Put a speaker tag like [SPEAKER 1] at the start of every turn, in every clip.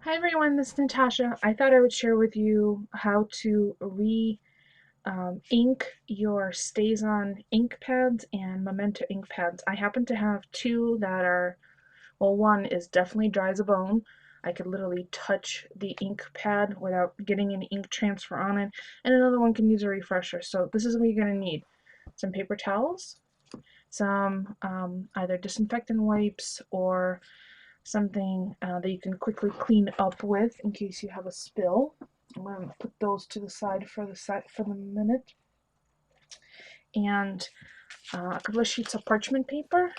[SPEAKER 1] Hi everyone, this is Natasha. I thought I would share with you how to ink your StazOn ink pads and Memento ink pads. I happen to have two that are, well, one is definitely dry as a bone. I could literally touch the ink pad without getting any ink transfer on it, and another one can use a refresher. So this is what you're going to need. Some paper towels, some either disinfectant wipes or something that you can quickly clean up with in case you have a spill. I'm going to put those to the side for the minute, and a couple of sheets of parchment paper,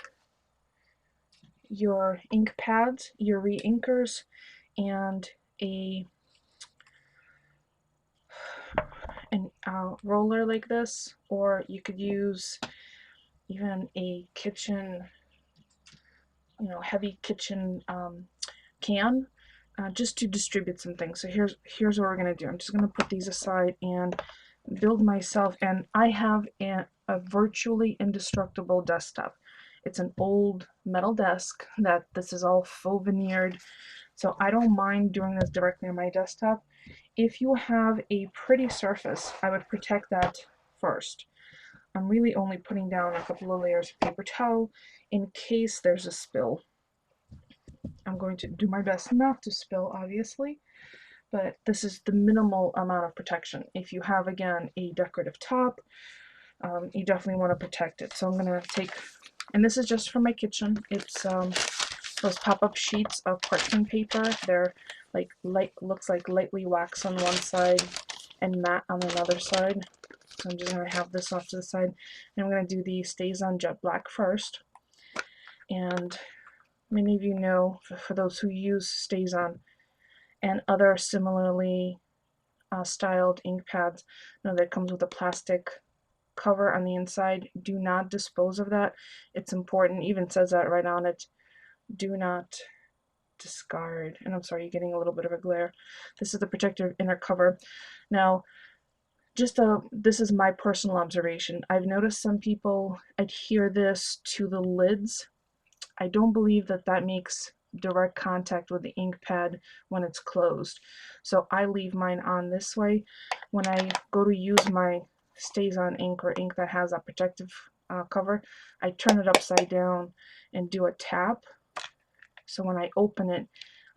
[SPEAKER 1] your ink pads, your re-inkers, and a roller like this, or you could use even a kitchen, heavy kitchen can, just to distribute some things. So here's what we're gonna do. I'm just gonna put these aside and build myself. And I have a virtually indestructible desktop. It's an old metal desk that this is all faux veneered, so I don't mind doing this directly on my desktop. If you have a pretty surface, I would protect that first. I'm really only putting down a couple of layers of paper towel in case there's a spill. I'm going to do my best not to spill, obviously, but this is the minimal amount of protection. If you have, again, a decorative top, you definitely want to protect it. So I'm going to take, and this is just for my kitchen, it's those pop-up sheets of parchment paper. They're like looks like lightly waxed on one side and matte on another side. So I'm just going to have this off to the side, and I'm going to do the StazOn Jet Black first. And many of you know, for those who use StazOn and other similarly styled ink pads, know that comes with a plastic cover on the inside. Do not dispose of that. It's important. It even says that right on it. Do not discard. And I'm sorry, you're getting a little bit of a glare. This is the protective inner cover. Now, this is my personal observation. I've noticed some people adhere this to the lids. I don't believe that that makes direct contact with the ink pad when it's closed. So I leave mine on this way. When I go to use my StazOn ink or ink that has a protective cover, I turn it upside down and do a tap. So when I open it,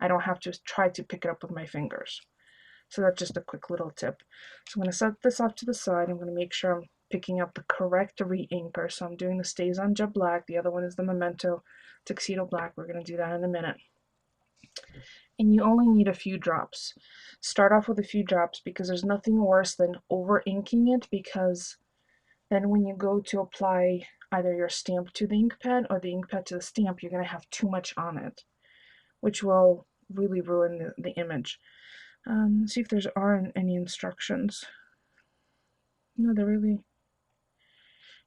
[SPEAKER 1] I don't have to try to pick it up with my fingers. So that's just a quick little tip. So I'm going to set this off to the side. I'm going to make sure I'm picking up the correct re-inker. So I'm doing the StazOn Jet Black. The other one is the Memento Tuxedo Black. We're going to do that in a minute. And you only need a few drops. Start off with a few drops because there's nothing worse than over-inking it, because then when you go to apply either your stamp to the ink pad or the ink pad to the stamp, you're going to have too much on it, which will really ruin the image. See if there aren't any instructions. No, they're really.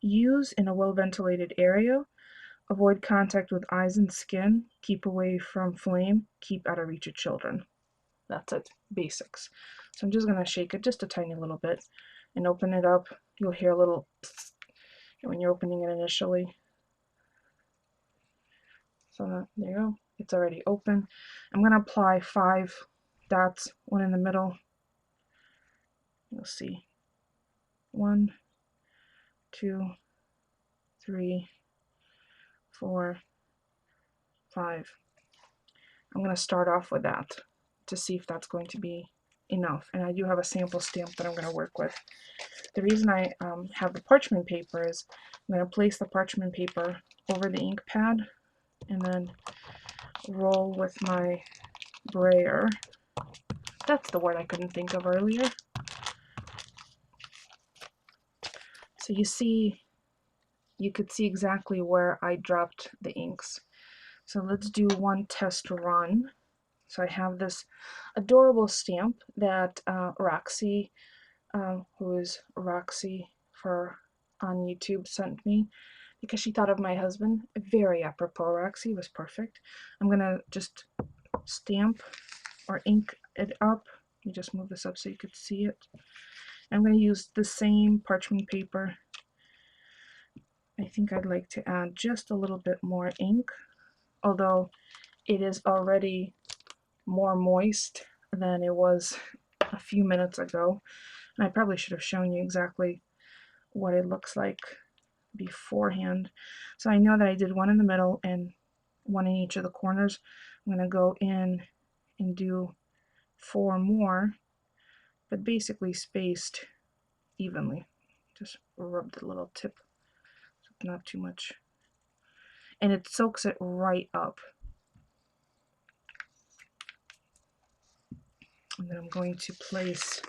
[SPEAKER 1] Use in a well-ventilated area. Avoid contact with eyes and skin. Keep away from flame. Keep out of reach of children. That's it. Basics. So I'm just going to shake it just a tiny little bit and open it up. You'll hear a little psst when you're opening it initially. So there you go. It's already open. I'm going to apply 5 dots, one in the middle. You'll see. 1, 2, 3, 4, 5. I'm going to start off with that to see if that's going to be enough. And I do have a sample stamp that I'm going to work with. The reason I have the parchment paper is I'm going to place the parchment paper over the ink pad and then roll with my brayer. That's the word I couldn't think of earlier. So you could see exactly where I dropped the inks. So let's do one test run. So I have this adorable stamp that Roxy, who is Roxy on YouTube, sent me because she thought of my husband. Very apropos. Roxy was perfect. I'm gonna just stamp or ink it up. Let me just move this up so you could see it. I'm gonna use the same parchment paper. I think I'd like to add just a little bit more ink, although it is already more moist than it was a few minutes ago. And I probably should have shown you exactly what it looks like beforehand. So I know that I did one in the middle and one in each of the corners. I'm going to go in and do 4 more, but basically spaced evenly. Just rub the little tip, not too much. And it soaks it right up. And then I'm going to place,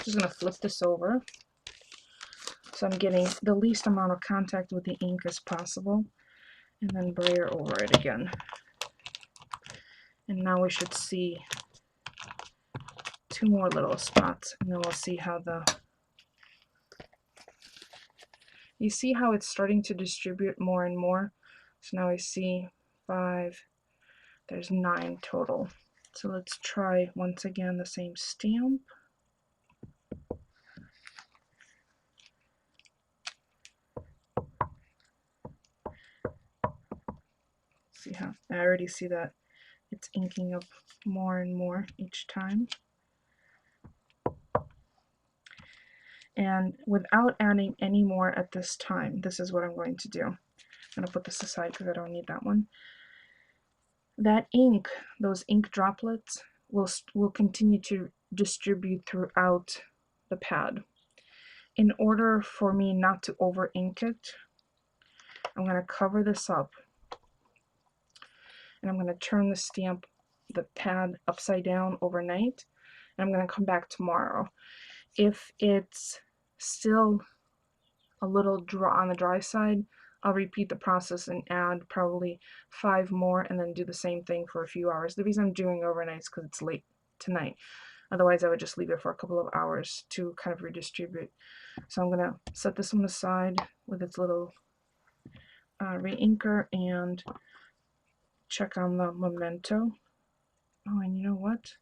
[SPEAKER 1] just going to flip this over. So I'm getting the least amount of contact with the ink as possible. And then brayer over it again. And now we should see 2 more little spots. And then we'll see how you see how it's starting to distribute more and more. So now I see 5, there's 9 total. So let's try once again the same stamp. See how I already see that it's inking up more and more each time. And without adding any more at this time, this is what I'm going to do. I'm going to put this aside because I don't need that one. That ink, those ink droplets, will continue to distribute throughout the pad. In order for me not to over ink it, I'm going to cover this up and I'm going to turn the pad upside down overnight, and I'm going to come back tomorrow. If it's still a little on the dry side, I'll repeat the process and add probably 5 more and then do the same thing for a few hours. The reason I'm doing overnight is because it's late tonight. Otherwise, I would just leave it for a couple of hours to kind of redistribute. So I'm going to set this one aside with its little re-inker and check on the Memento. Oh, and you know what?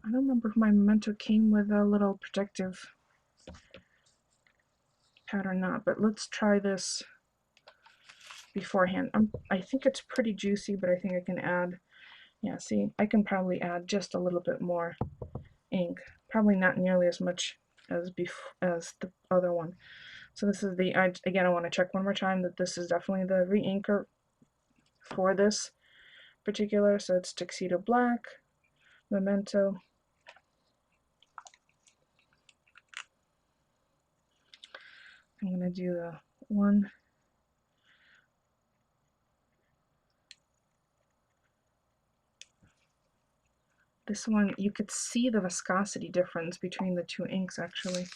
[SPEAKER 1] I don't remember if my Memento came with a little protective pad or not, but let's try this beforehand. I think it's pretty juicy, but I think I can add, yeah, see, I can probably add just a little bit more ink. Probably not nearly as much as the other one. So this is again, I want to check one more time that this is definitely the re-inker for this particular. So it's Tuxedo Black, Memento. I'm going to do the one. This one, you could see the viscosity difference between the 2 inks actually.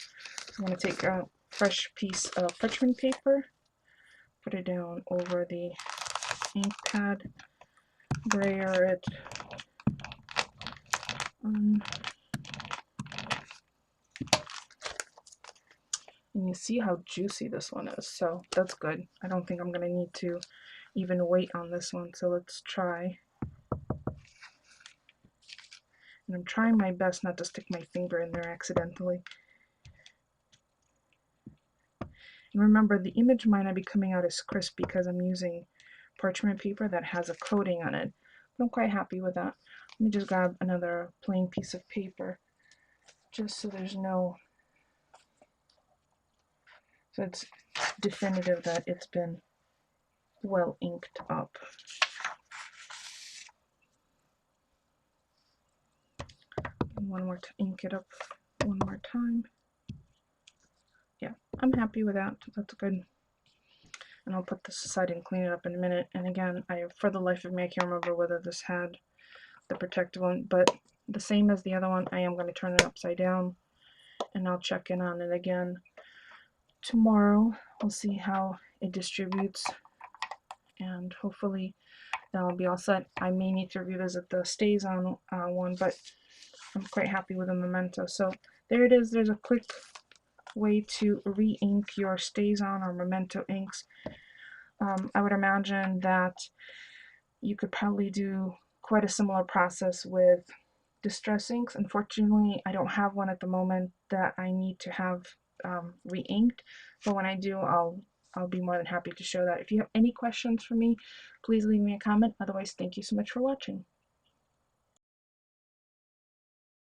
[SPEAKER 1] I'm going to take a fresh piece of parchment paper, put it down over the ink pad, brayer it. And you see how juicy this one is, so that's good. I don't think I'm going to need to even wait on this one, so let's try. And I'm trying my best not to stick my finger in there accidentally. And remember, the image might not be coming out as crisp because I'm using parchment paper that has a coating on it. But I'm quite happy with that. Let me just grab another plain piece of paper just so there's no, so it's definitive that it's been well inked up. One more to ink it up one more time. Yeah, I'm happy with that. That's good. And I'll put this aside and clean it up in a minute. And again, for the life of me, I can't remember whether this had the protective one, but the same as the other one, I am going to turn it upside down and I'll check in on it again tomorrow. We'll see how it distributes and hopefully that'll be all set. I may need to revisit the StazOn one, but I'm quite happy with the Memento. So there it is. There's a quick way to re-ink your StazOn or Memento inks. I would imagine that you could probably do quite a similar process with distress inks. Unfortunately, I don't have one at the moment that I need to have re-inked, but when I do, I'll be more than happy to show that. If you have any questions for me, please leave me a comment. Otherwise, thank you so much for watching.